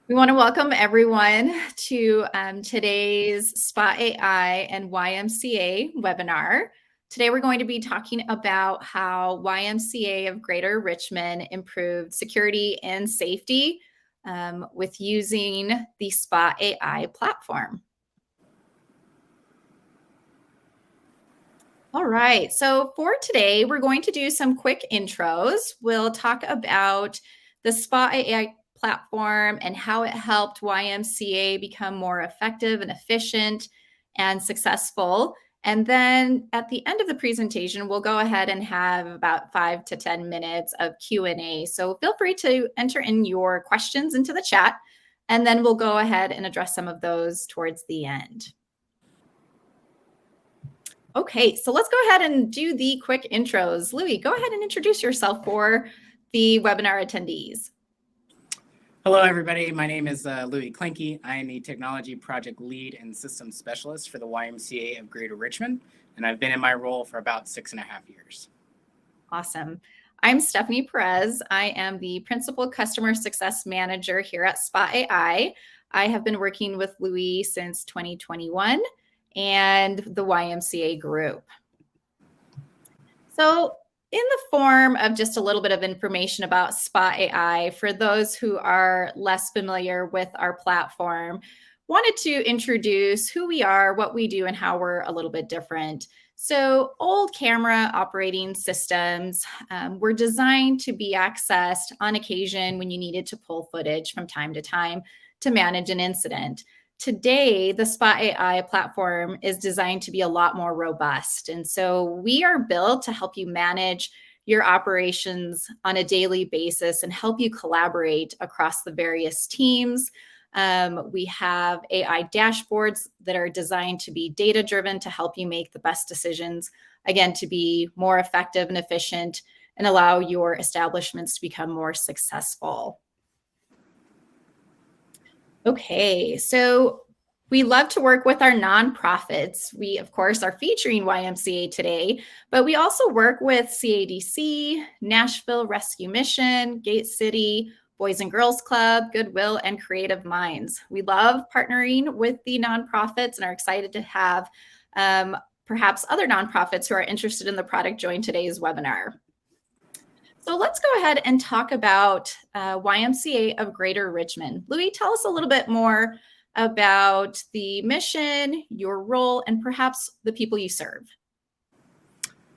We want to welcome everyone to today's Spot AI and YMCA webinar. Today, we're going to be talking about how YMCA of Greater Richmond improved security and safety with using the Spot AI platform. All right, so for today, we're going to do some quick intros. We'll talk about the Spot AI platform and how it helped YMCA become more effective and efficient and successful. And then at the end of the presentation, we'll go ahead and have about 5 to 10 minutes of Q&A. So feel free to enter in your questions into the chat, and then we'll go ahead and address some of those towards the end. Okay, so let's go ahead and do the quick intros. Louis, go ahead and introduce yourself for the webinar attendees. Hello, everybody. My name is Louis Klinke. I am the Technology Project Lead and Systems Specialist for the YMCA of Greater Richmond, and I've been in my role for about 6.5 years. Awesome. I'm Stephanie Perez. I am the Principal Customer Success Manager here at Spot AI. I have been working with Louis since 2021 and the YMCA group. So in the form of just a little bit of information about Spot AI, for those who are less familiar with our platform, wanted to introduce who we are, what we do, and how we're a little bit different. So old camera operating systems were designed to be accessed on occasion when you needed to pull footage from time to time to manage an incident. Today, the Spot AI platform is designed to be a lot more robust. And so we are built to help you manage your operations on a daily basis and help you collaborate across the various teams. We have AI dashboards that are designed to be data-driven to help you make the best decisions, again, to be more effective and efficient and allow your establishments to become more successful. Okay, so we love to work with our nonprofits. We, of course, are featuring YMCA today, but we also work with CADC, Nashville Rescue Mission, Gate City, Boys and Girls Club, Goodwill, and Creative Minds. We love partnering with the nonprofits and are excited to have perhaps other nonprofits who are interested in the product join today's webinar. So let's go ahead and talk about YMCA of Greater Richmond. Louis, tell us a little bit more about the mission, your role, and perhaps the people you serve.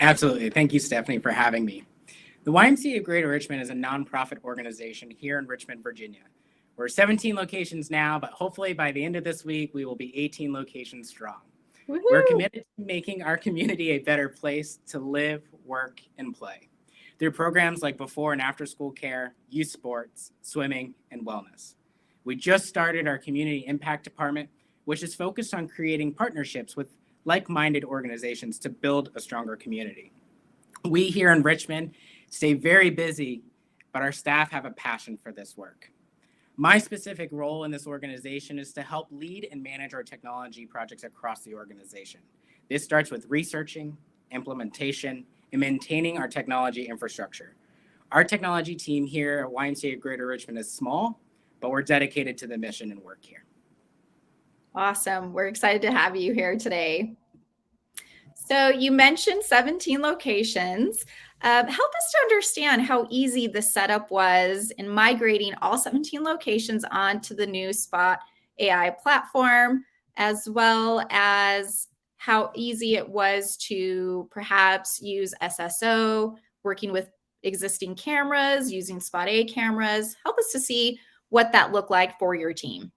Absolutely. Thank you, Stephanie, for having me. The YMCA of Greater Richmond is a nonprofit organization here in Richmond, Virginia. We're 17 locations now, but hopefully by the end of this week, we will be 18 locations strong. Woohoo! We're committed to making our community a better place to live, work, and play through programs like before and after school care, youth sports, swimming, and wellness. We just started our community impact department, which is focused on creating partnerships with like-minded organizations to build a stronger community. We here in Richmond stay very busy, but our staff have a passion for this work. My specific role in this organization is to help lead and manage our technology projects across the organization. This starts with researching, implementation, and maintaining our technology infrastructure. Our technology team here at YMCA of Greater Richmond is small, but we're dedicated to the mission and work here. Awesome. We're excited to have you here today. So you mentioned 17 locations. Help us to understand how easy the setup was in migrating all 17 locations onto the new Spot AI platform, as well as how easy it was to perhaps use SSO, working with existing cameras, using Spot AI cameras. Help us to see what that looked like for your team.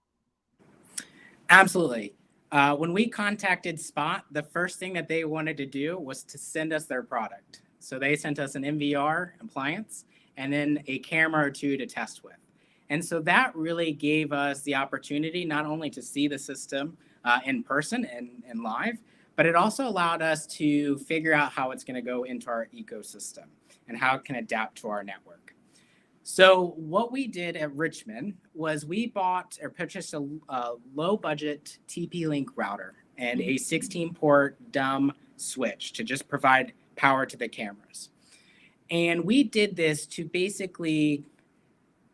Absolutely. When we contacted Spot, the first thing that they wanted to do was to send us their product. So they sent us an MVR appliance and then a camera or two to test with. And so that really gave us the opportunity not only to see the system in person and live, but it also allowed us to figure out how it's going to go into our ecosystem and how it can adapt to our network. So what we did at Richmond was we bought or purchased a low-budget TP-Link router and a 16-port dumb switch to just provide power to the cameras. And we did this to basically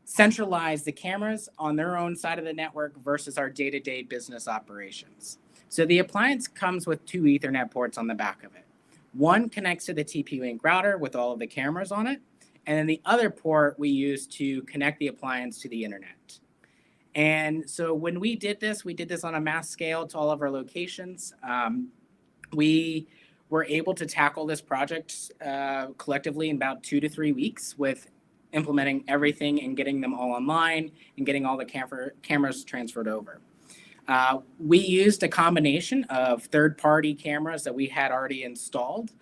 centralize the cameras on their own side of the network versus our day-to-day business operations. So the appliance comes with 2 Ethernet ports on the back of it. One connects to the TP-Link router with all of the cameras on it, and then the other port we use to connect the appliance to the internet. And so when we did this on a mass scale to all of our locations. We were able to tackle this project collectively in about 2 to 3 weeks with implementing everything and getting them all online and getting all the cameras transferred over. We used a combination of third-party cameras that we had already installed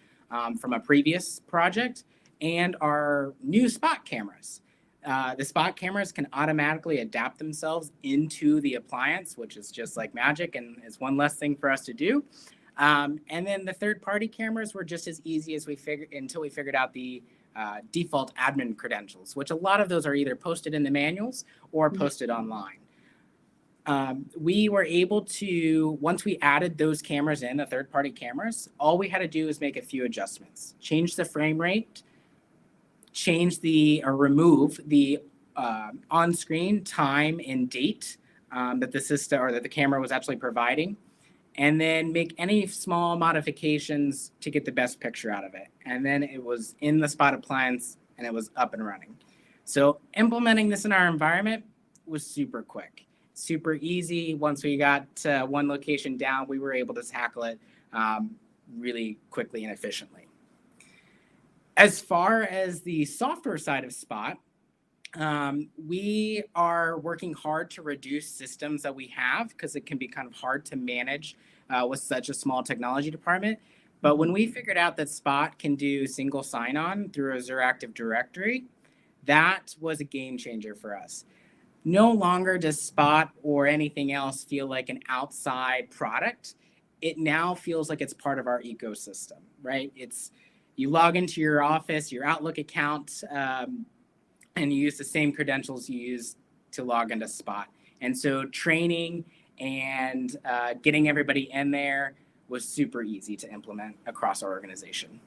from a previous project and our new spot cameras. The spot cameras can automatically adapt themselves into the appliance, which is just like magic and is one less thing for us to do. And then the third-party cameras were just as easy as until we figured out the default admin credentials, which a lot of those are either posted in the manuals or posted online. We were able to, once we added those cameras in, the third-party cameras, all we had to do is make a few adjustments. Change the frame rate, remove the on-screen time and date that the system or that the camera was actually providing, and then make any small modifications to get the best picture out of it. And then it was in the spot appliance and it was up and running. So implementing this in our environment was super quick, super easy. Once we got one location down, we were able to tackle it really quickly and efficiently. As far as the software side of Spot, we are working hard to reduce systems that we have because it can be kind of hard to manage with such a small technology department. But when we figured out that Spot can do single sign-on through Azure Active Directory, that was a game changer for us. No longer does Spot or anything else feel like an outside product. It now feels like it's part of our ecosystem, right? You log into your Office, your Outlook account, and you use the same credentials you use to log into Spot. And so training and getting everybody in there was super easy to implement across our organization.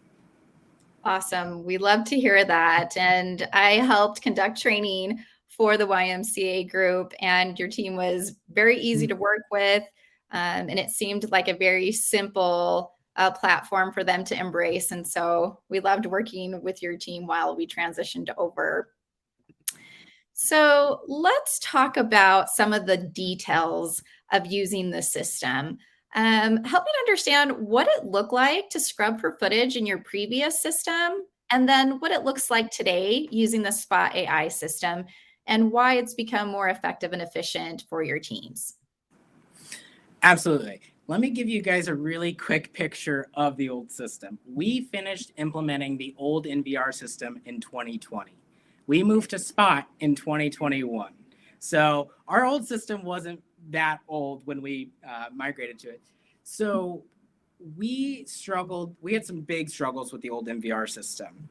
Awesome. We love to hear that. And I helped conduct training for the YMCA group, and your team was very easy to work with. And it seemed like a very simple platform for them to embrace. And so we loved working with your team while we transitioned over. So let's talk about some of the details of using the system. Help me understand what it looked like to scrub for footage in your previous system, and then what it looks like today using the Spot AI system, and why it's become more effective and efficient for your teams. Absolutely. Let me give you guys a really quick picture of the old system. We finished implementing the old NVR system in 2020. We moved to Spot in 2021. So our old system wasn't that old when we migrated to it. So we had some big struggles with the old NVR system.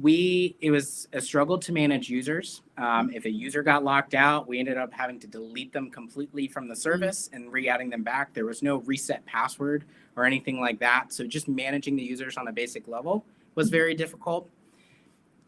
It was a struggle to manage users. If a user got locked out, we ended up having to delete them completely from the service and re-adding them back. There was no reset password or anything like that. So just managing the users on a basic level was very difficult.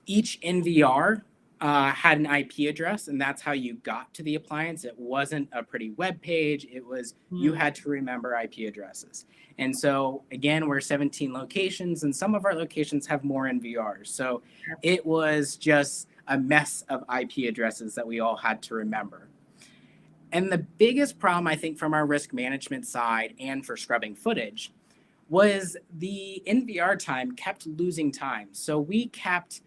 Each NVR had an IP address, and that's how you got to the appliance. It wasn't a pretty web page. It was you had to remember IP addresses. And so again, we're 17 locations, and some of our locations have more NVRs. So it was just a mess of IP addresses that we all had to remember. And the biggest problem, I think, from our risk management side and for scrubbing footage was the NVR time kept losing time. So we kept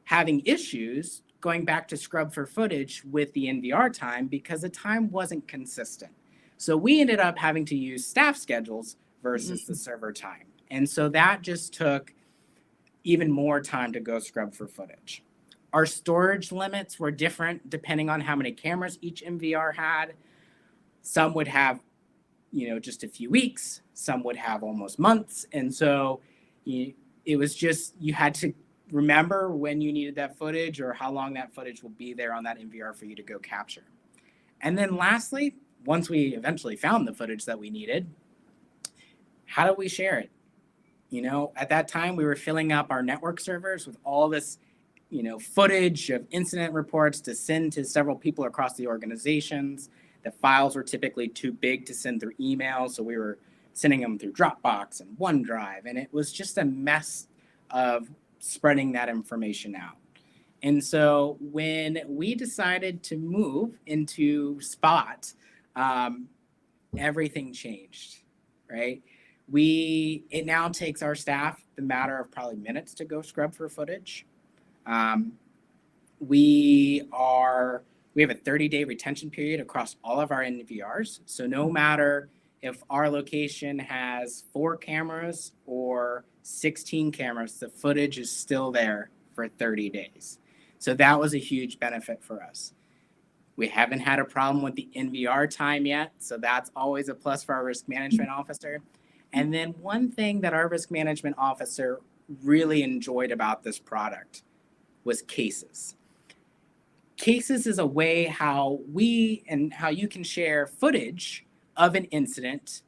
having issues going back to scrub for footage with the NVR time because the time wasn't consistent. So we ended up having to use staff schedules versus the server time. And so that just took even more time to go scrub for footage. Our storage limits were different depending on how many cameras each NVR had. Some would have, just a few weeks. Some would have almost months. And so it was just, you had to remember when you needed that footage or how long that footage will be there on that NVR for you to go capture. And then lastly, once we eventually found the footage that we needed, how do we share it? At that time, we were filling up our network servers with all this footage of incident reports to send to several people across the organizations. The files were typically too big to send through email, so we were sending them through Dropbox and OneDrive, and it was just a mess of spreading that information out. And so when we decided to move into Spot, everything changed, right? It now takes our staff the matter of probably minutes to go scrub for footage. We have a 30-day retention period across all of our NVRs. So no matter if our location has 4 cameras or 16 cameras, the footage is still there for 30 days. So that was a huge benefit for us. We haven't had a problem with the NVR time yet, so that's always a plus for our risk management officer. And then one thing that our risk management officer really enjoyed about this product was cases. Cases is a way how you can share footage of an incident,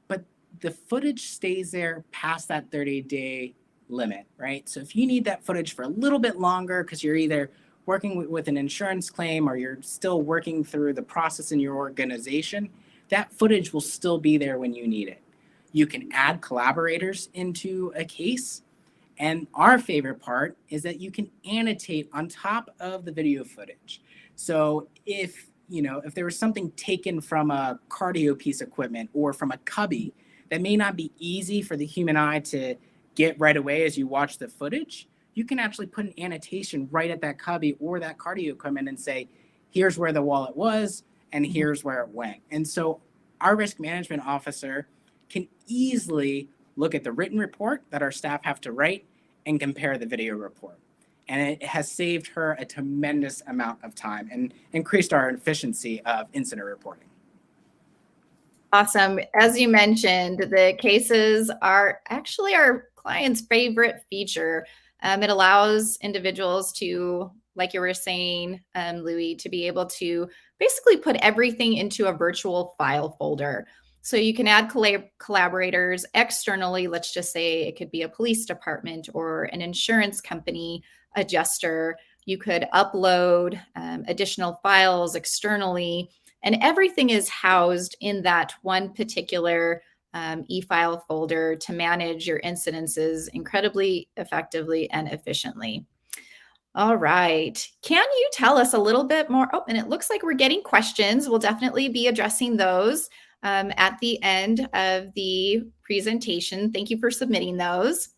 but the footage stays there past that 30-day limit, right? So if you need that footage for a little bit longer because you're either working with an insurance claim or you're still working through the process in your organization, that footage will still be there when you need it. You can add collaborators into a case. And our favorite part is that you can annotate on top of the video footage. So if there was something taken from a cardio piece of equipment or from a cubby that may not be easy for the human eye to get right away as you watch the footage, you can actually put an annotation right at that cubby or that cardio equipment and say, here's where the wallet was and here's where it went. And so our risk management officer can easily look at the written report that our staff have to write and compare the video report. And it has saved her a tremendous amount of time and increased our efficiency of incident reporting. Awesome. As you mentioned, the cases are actually our client's favorite feature. It allows individuals to, like you were saying, Louis, to be able to basically put everything into a virtual file folder. So you can add collaborators externally. Let's just say it could be a police department or an insurance company adjuster. You could upload additional files externally, and everything is housed in that one particular e-file folder to manage your incidences incredibly effectively and efficiently. All right. Can you tell us a little bit more? Oh, and it looks like we're getting questions. We'll definitely be addressing those at the end of the presentation. Thank you for submitting those.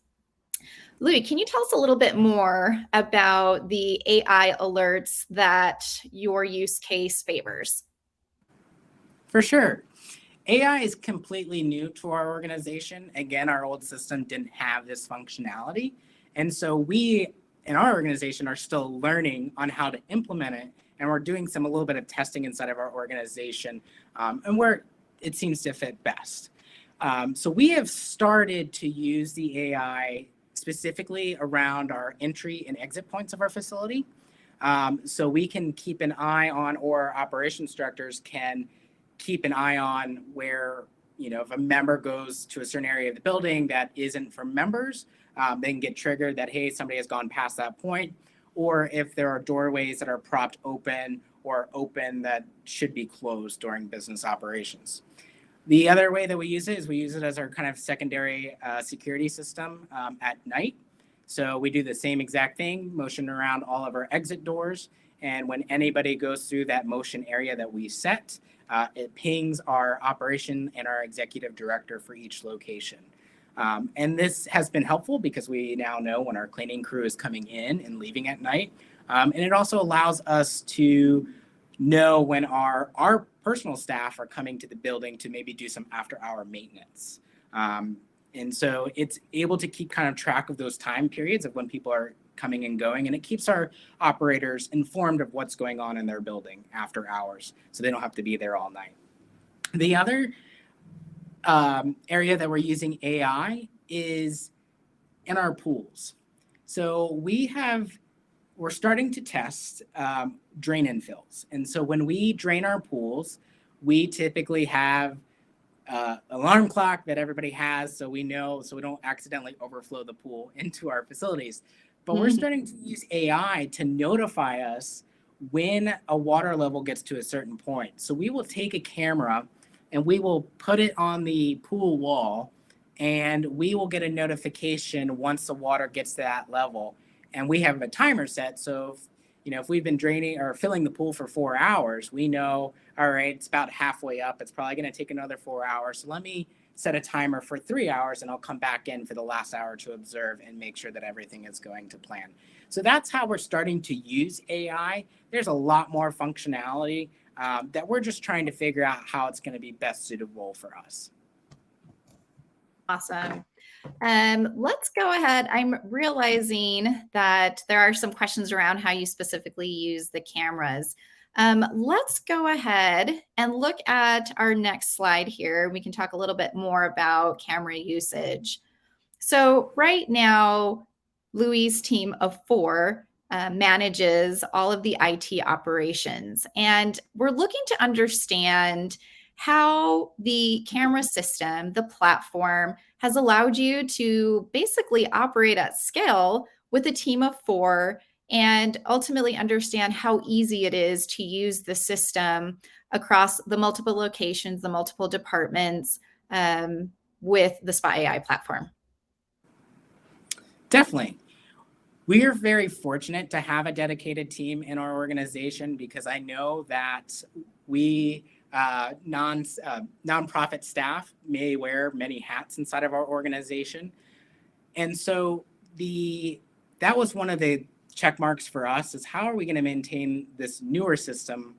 Louis, can you tell us a little bit more about the AI alerts that your use case favors? For sure. AI is completely new to our organization. Again, our old system didn't have this functionality. And so we, in our organization, are still learning on how to implement it. And we're doing a little bit of testing inside of our organization and where it seems to fit best. So we have started to use the AI specifically around our entry and exit points of our facility. So we can keep an eye on, or our operations directors can keep an eye on where, if a member goes to a certain area of the building that isn't for members, they can get triggered that, hey, somebody has gone past that point. Or if there are doorways that are propped open or open that should be closed during business operations. The other way that we use it is we use it as our kind of secondary security system at night. So we do the same exact thing, motion around all of our exit doors. And when anybody goes through that motion area that we set, it pings our operation and our executive director for each location. And this has been helpful because we now know when our cleaning crew is coming in and leaving at night. And it also allows us to know when our personal staff are coming to the building to maybe do some after-hour maintenance. And so it's able to keep kind of track of those time periods of when people are coming and going, and it keeps our operators informed of what's going on in their building after hours, so they don't have to be there all night. The other area that we're using AI is in our pools. So we're starting to test drain infills. And so when we drain our pools, we typically have alarm clock that everybody has, so we know, so we don't accidentally overflow the pool into our facilities. but we're starting to use AI to notify us when a water level gets to a certain point. So we will take a camera and we will put it on the pool wall, and we will get a notification once the water gets to that level. And we have a timer set. So if we've been draining or filling the pool for 4 hours, we know, all right, it's about halfway up. It's probably going to take another 4 hours. So let me set a timer for 3 hours, and I'll come back in for the last hour to observe and make sure that everything is going to plan. So that's how we're starting to use AI. There's a lot more functionality that we're just trying to figure out how it's going to be best suitable for us. Awesome. Let's go ahead. I'm realizing that there are some questions around how you specifically use the cameras. Let's go ahead and look at our next slide here. We can talk a little bit more about camera usage. So right now, Louis' team of 4 manages all of the IT operations. And we're looking to understand how the camera system, the platform, has allowed you to basically operate at scale with a team of 4 and ultimately understand how easy it is to use the system across the multiple locations, the multiple departments with the Spot AI platform. Definitely. We are very fortunate to have a dedicated team in our organization, because I know that we nonprofit staff may wear many hats inside of our organization. And so that was one of the check marks for us, is how are we going to maintain this newer system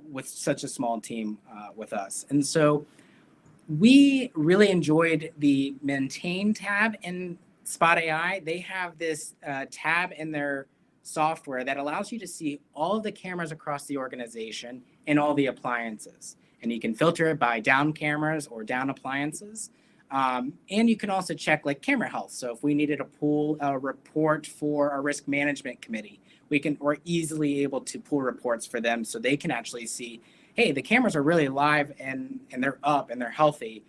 with such a small team with us? And so we really enjoyed the maintain tab in Spot AI. They have this tab in their software that allows you to see all of the cameras across the organization and all the appliances. And you can filter it by down cameras or down appliances. And you can also check like camera health. So if we needed to pull a report for our risk management committee, we're easily able to pull reports for them, so they can actually see, hey, the cameras are really live and they're up and they're healthy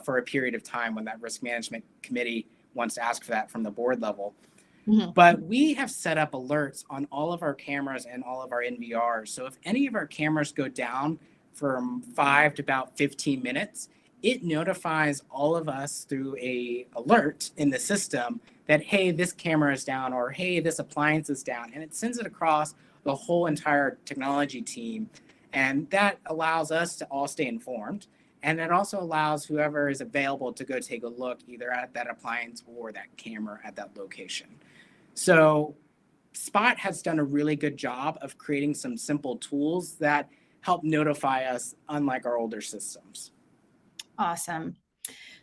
for a period of time when that risk management committee wants to ask for that from the board level. Mm-hmm. But we have set up alerts on all of our cameras and all of our NVRs. So if any of our cameras go down from 5 to about 15 minutes, it notifies all of us through a alert in the system that, hey, this camera is down, or hey, this appliance is down. And it sends it across the whole entire technology team. And that allows us to all stay informed. And it also allows whoever is available to go take a look either at that appliance or that camera at that location. So Spot has done a really good job of creating some simple tools that help notify us, unlike our older systems. Awesome.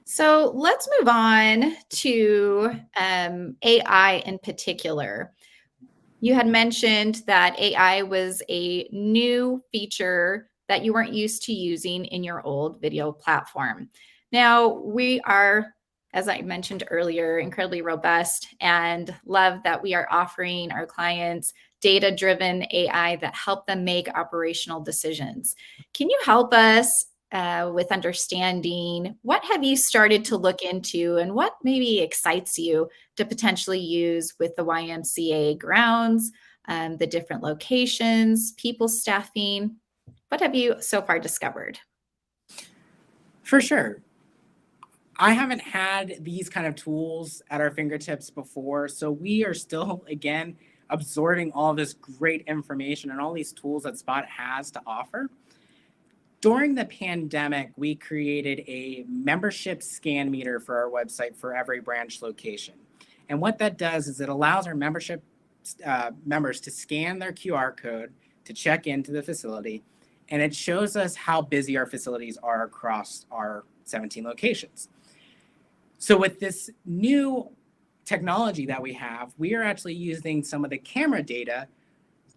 So let's move on to AI in particular. You had mentioned that AI was a new feature that you weren't used to using in your old video platform. Now, we are, as I mentioned earlier, incredibly robust and love that we are offering our clients data-driven AI that help them make operational decisions. Can you help us with understanding what have you started to look into and what maybe excites you to potentially use with the YMCA grounds, the different locations, people staffing? What have you so far discovered? For sure. I haven't had these kind of tools at our fingertips before, so we are still, again, absorbing all this great information and all these tools that Spot has to offer. During the pandemic, we created a membership scan meter for our website for every branch location. And what that does is it allows our membership members to scan their QR code to check into the facility, and it shows us how busy our facilities are across our 17 locations. So with this new technology that we have, we are actually using some of the camera data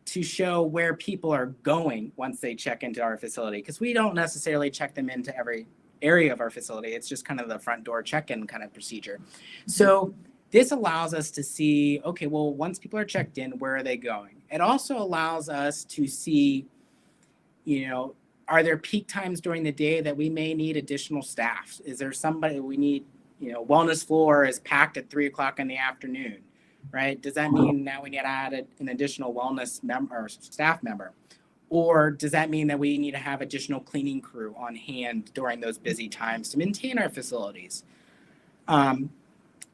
to show where people are going once they check into our facility, because we don't necessarily check them into every area of our facility. It's just kind of the front door check-in kind of procedure. So this allows us to see, okay, well, once people are checked in, where are they going? It also allows us to see, are there peak times during the day that we may need additional staff? Is there somebody we need, wellness floor is packed at 3 o'clock in the afternoon? right? Does that mean now we need to add an additional wellness member or staff member? Or does that mean that we need to have additional cleaning crew on hand during those busy times to maintain our facilities? Um,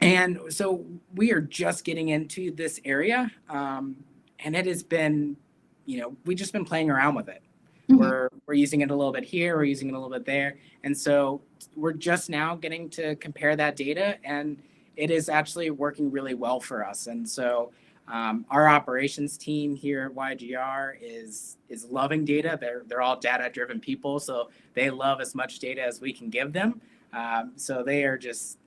and so we are just getting into this area, and it has been, we've just been playing around with it. Mhm. We're using it a little bit here, we're using it a little bit there, and so we're just now getting to compare that data, and it is actually working really well for us. And so our operations team here at YGR is loving data. They're all data driven people, so they love as much data as we can give them. So they are just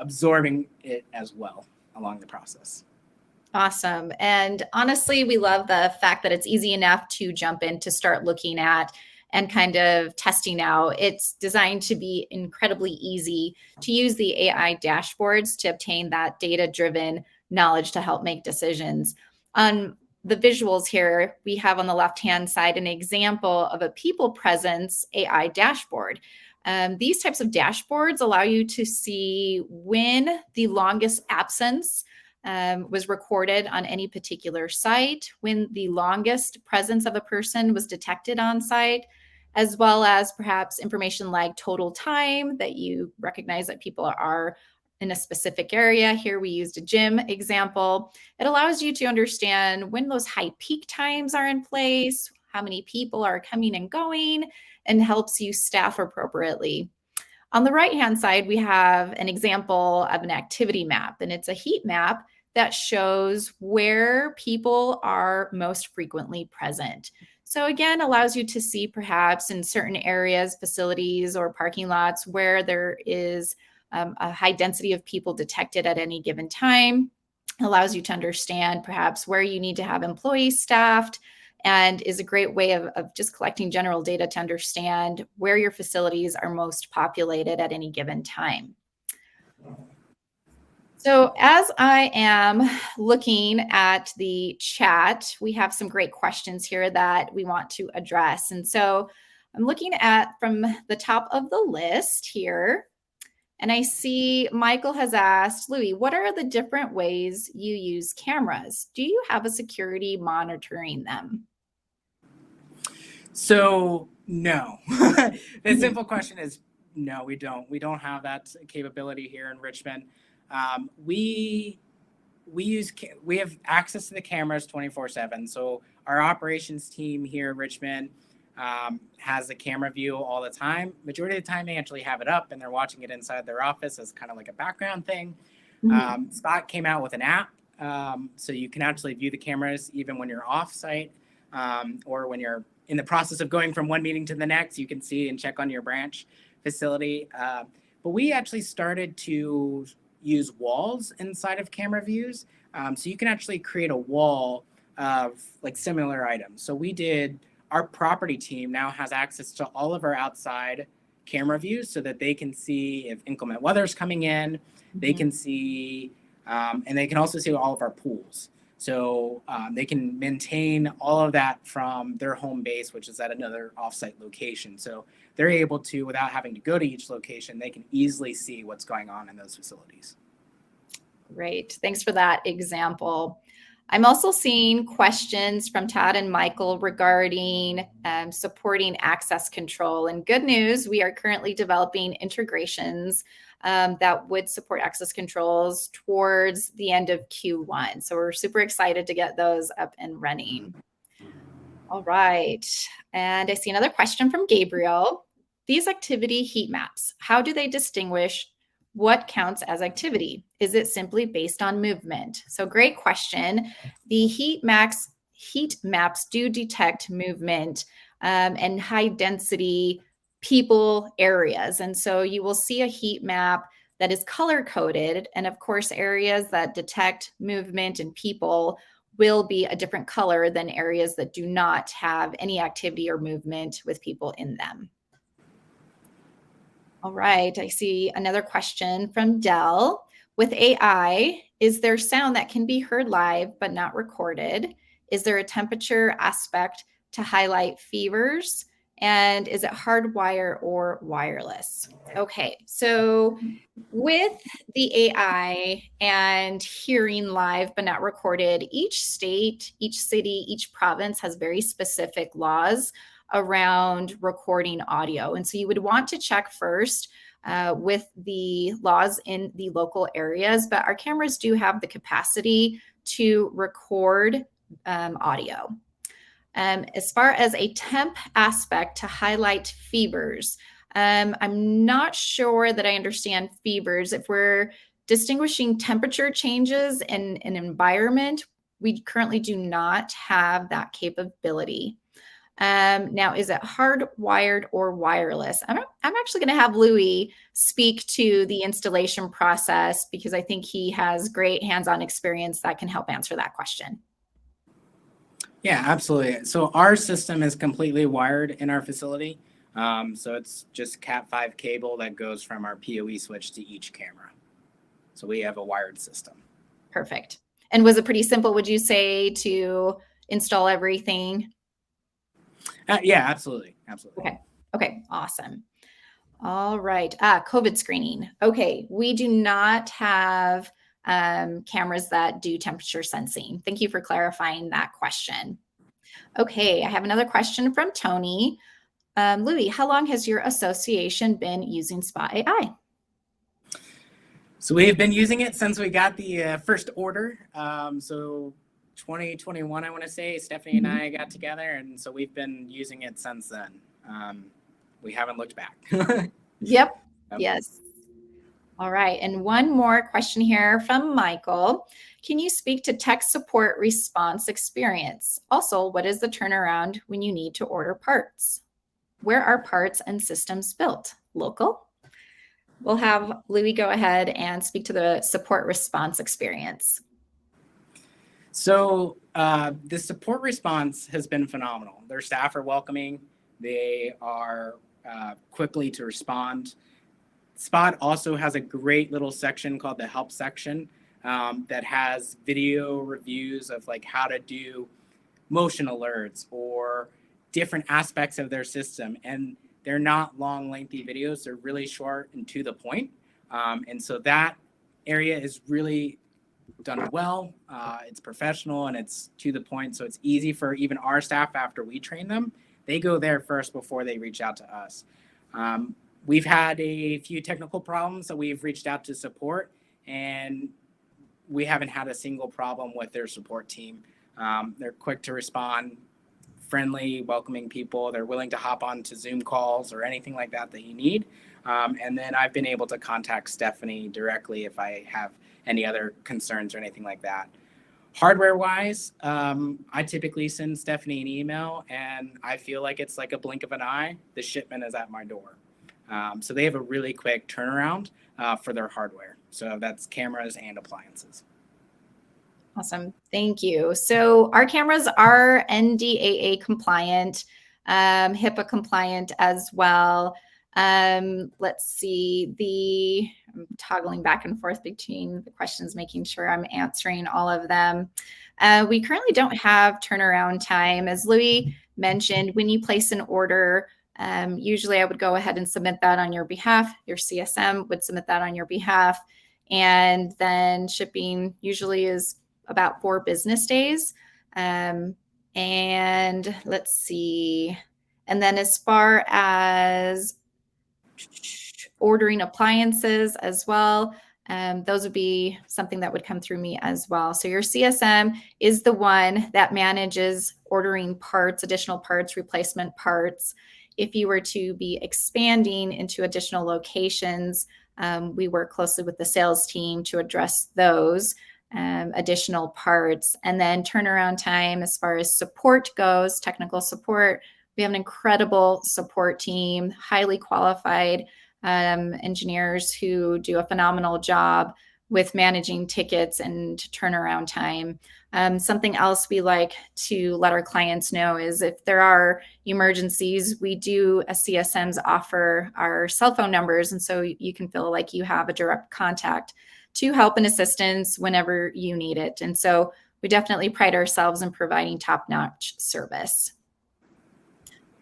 absorbing it as well along the process. Awesome. And honestly, we love the fact that it's easy enough to jump in to start looking at and kind of testing out. It's designed to be incredibly easy to use the AI dashboards to obtain that data driven knowledge to help make decisions. On the visuals here, we have on the left hand side an example of a people presence AI dashboard. These types of dashboards allow you to see when the longest absence was recorded on any particular site, when the longest presence of a person was detected on site, as well as perhaps information like total time that you recognize that people are in a specific area. Here we used a gym example. It allows you to understand when those high peak times are in place, how many people are coming and going, and helps you staff appropriately. On the right-hand side, we have an example of an activity map, and it's a heat map that shows where people are most frequently present. So again, allows you to see perhaps in certain areas, facilities, or parking lots where there is a high density of people detected at any given time. Allows you to understand perhaps where you need to have employees staffed, and is a great way of just collecting general data to understand where your facilities are most populated at any given time. So as I am looking at the chat, we have some great questions here that we want to address. And so I'm looking at from the top of the list here, and I see Michael has asked, Louis, what are the different ways you use cameras? Do you have a security monitoring them? So no. The simple question is no, we don't. We don't have that capability here in Richmond. We we have access to the cameras 24/7. So our operations team here in Richmond has the camera view all the time. Majority of the time, they actually have it up and they're watching it inside their office as kind of like a background thing. Spot came out with an app, so you can actually view the cameras even when you're off site, or when you're in the process of going from one meeting to the next. You can see and check on your branch facility. But we actually started to use walls inside of camera views, so you can actually create a wall of like similar items. So we did. Our property team now has access to all of our outside camera views so that they can see if inclement weather is coming in. They can see, and they can also see all of our pools. So they can maintain all of that from their home base, which is at another offsite location. So they're able to, without having to go to each location, they can easily see what's going on in those facilities. Great. Thanks for that example. I'm also seeing questions from Todd and Michael regarding supporting access control. And good news, we are currently developing integrations that would support access controls towards the end of Q1. So we're super excited to get those up and running. All right. And I see another question from Gabriel. These activity heat maps, how do they distinguish what counts as activity? Is it simply based on movement? So great question. The heat maps do detect movement and high density people areas. And so you will see a heat map that is color coded. And of course, areas that detect movement and people will be a different color than areas that do not have any activity or movement with people in them. All right, I see another question from Dell. With AI, is there sound that can be heard live but not recorded? Is there a temperature aspect to highlight fevers? And is it hardwire or wireless? Okay, so with the AI and hearing live but not recorded, each state, each city, each province has very specific laws around recording audio. And so you would want to check first with the laws in the local areas, but our cameras do have the capacity to record audio. As far as a temp aspect to highlight fevers, I'm not sure that I understand fevers. If we're distinguishing temperature changes in an environment, we currently do not have that capability. Now, is it hardwired or wireless? I'm actually going to have Louis speak to the installation process because I think he has great hands-on experience that can help answer that question. Yeah, absolutely. So our system is completely wired in our facility. So it's just Cat5 cable that goes from our PoE switch to each camera. So we have a wired system. Perfect. And was it pretty simple, would you say, to install everything? Yeah, absolutely. Absolutely. Okay, awesome. All right. COVID screening. Okay, we do not have cameras that do temperature sensing. Thank you for clarifying that question. Okay, I have another question from Tony. Louis, how long has your association been using Spot AI? So we have been using it since we got the first order. So 2021, I want to say, Stephanie and I got together, and so we've been using it since then. We haven't looked back. Yep. Yes. All right. And one more question here from Michael. Can you speak to tech support response experience? Also, what is the turnaround when you need to order parts? Where are parts and systems built? Local? We'll have Louis go ahead and speak to the support response experience. So the support response has been phenomenal. Their staff are welcoming. They are quickly to respond. Spot also has a great little section called the help section that has video reviews of like how to do motion alerts or different aspects of their system. And they're not long, lengthy videos. They're really short and to the point. And so that area is really done well. It's professional and it's to the point. So it's easy for even our staff after we train them. They go there first before they reach out to us. We've had a few technical problems that we've reached out to support, and we haven't had a single problem with their support team. They're quick to respond, friendly, welcoming people. They're willing to hop on to Zoom calls or anything like that that you need. And then I've been able to contact Stephanie directly if I have any other concerns or anything like that. Hardware-wise, I typically send Stephanie an email, and I feel like it's like a blink of an eye. The shipment is at my door. So they have a really quick turnaround for their hardware. So that's cameras and appliances. Awesome. Thank you. So our cameras are NDAA compliant, HIPAA compliant as well. Let's see, I'm toggling back and forth between the questions, making sure I'm answering all of them. We currently don't have turnaround time. As Louis mentioned, when you place an order, usually I would go ahead and submit that on your behalf. Your CSM would submit that on your behalf. And then shipping usually is about 4 business days. And let's see. And then as far as ordering appliances as well, those would be something that would come through me as well. So your CSM is the one that manages ordering parts, additional parts, replacement parts. If you were to be expanding into additional locations, we work closely with the sales team to address those additional parts. And then turnaround time, as far as support goes, technical support, we have an incredible support team, highly qualified engineers who do a phenomenal job with managing tickets and turnaround time. Something else we like to let our clients know is if there are emergencies, we do, as CSMs, offer our cell phone numbers. And so you can feel like you have a direct contact to help and assistance whenever you need it. And so we definitely pride ourselves in providing top-notch service.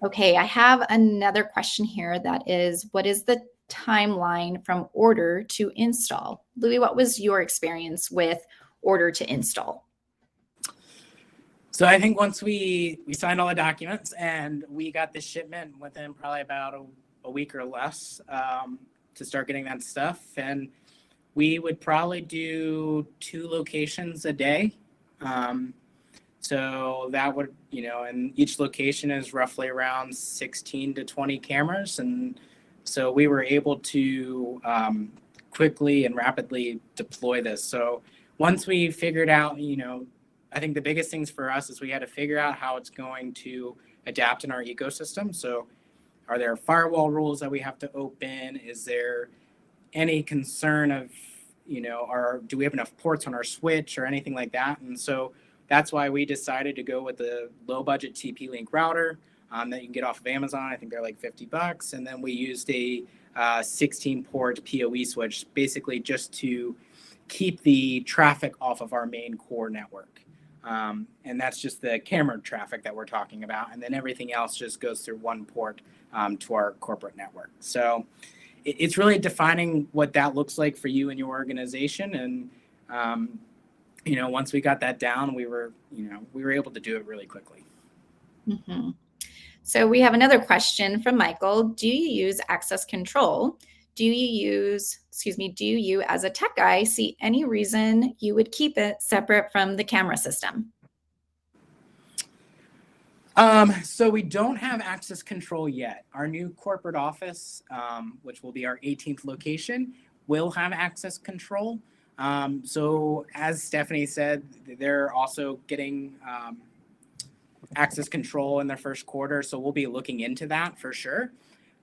Okay, I have another question here that is, what is the timeline from order to install? Louis, what was your experience with order to install? So I think once we signed all the documents and we got the shipment within probably about a week or less to start getting that stuff, and we would probably do 2 locations a day. So that would, and each location is roughly around 16 to 20 cameras. And so we were able to quickly and rapidly deploy this. So once we figured out, I think the biggest things for us is we had to figure out how it's going to adapt in our ecosystem. So are there firewall rules that we have to open? Is there any concern of, do we have enough ports on our switch or anything like that? And so that's why we decided to go with the low budget TP-Link router that you can get off of Amazon. I think they're like $50. And then we used a 16 port PoE switch, basically just to keep the traffic off of our main core network. And that's just the camera traffic that we're talking about. And then everything else just goes through one port to our corporate network. So it's really defining what that looks like for you and your organization. And, once we got that down, we were able to do it really quickly. Mm-hmm. So we have another question from Michael. Do you use access control? Do you, as a tech guy, see any reason you would keep it separate from the camera system? So we don't have access control yet. Our new corporate office, which will be our 18th location, will have access control. So as Stephanie said, they're also getting access control in their first quarter. So we'll be looking into that for sure.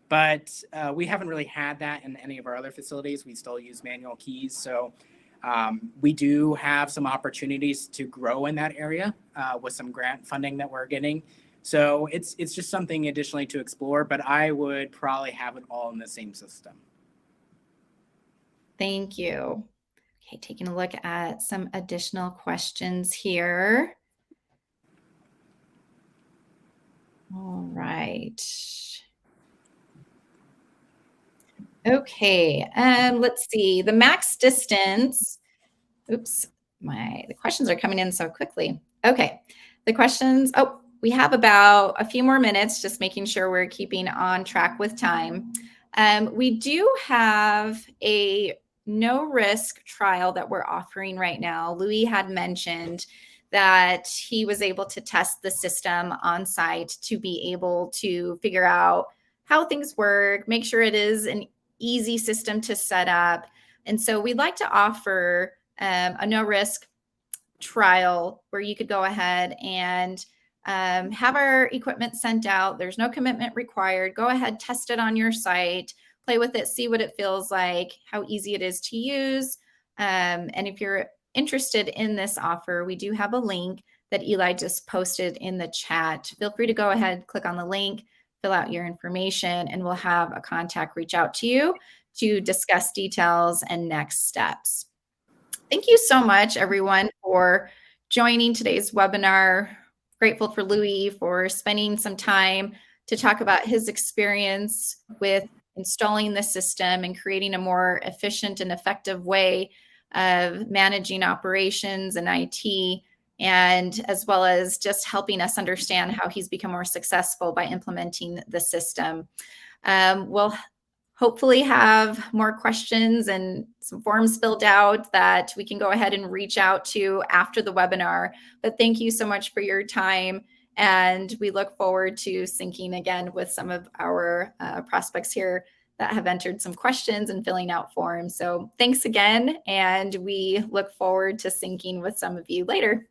But we haven't really had that in any of our other facilities. We still use manual keys. So we do have some opportunities to grow in that area with some grant funding that we're getting. So it's just something additionally to explore, but I would probably have it all in the same system. Thank you. Okay, taking a look at some additional questions here. All right. Okay, let's see. The max distance. Oops, the questions are coming in so quickly. Okay, the questions. Oh, we have about a few more minutes, just making sure we're keeping on track with time. We do have a no risk trial that we're offering right now. Louis had mentioned that he was able to test the system on site to be able to figure out how things work, make sure it is an easy system to set up. And so we'd like to offer a no risk trial where you could go ahead and have our equipment sent out. There's no commitment required. Go ahead, test it on your site, play with it, see what it feels like, how easy it is to use. And if you're interested in this offer, we do have a link that Eli just posted in the chat. Feel free to go ahead, click on the link, fill out your information, and we'll have a contact reach out to you to discuss details and next steps. Thank you so much, everyone, for joining today's webinar. Grateful for Louis for spending some time to talk about his experience with installing the system and creating a more efficient and effective way of managing operations and IT, and as well as just helping us understand how he's become more successful by implementing the system. We'll hopefully have more questions and some forms filled out that we can go ahead and reach out to after the webinar. But thank you so much for your time. And we look forward to syncing again with some of our prospects here that have entered some questions and filling out forms. So thanks again. And we look forward to syncing with some of you later.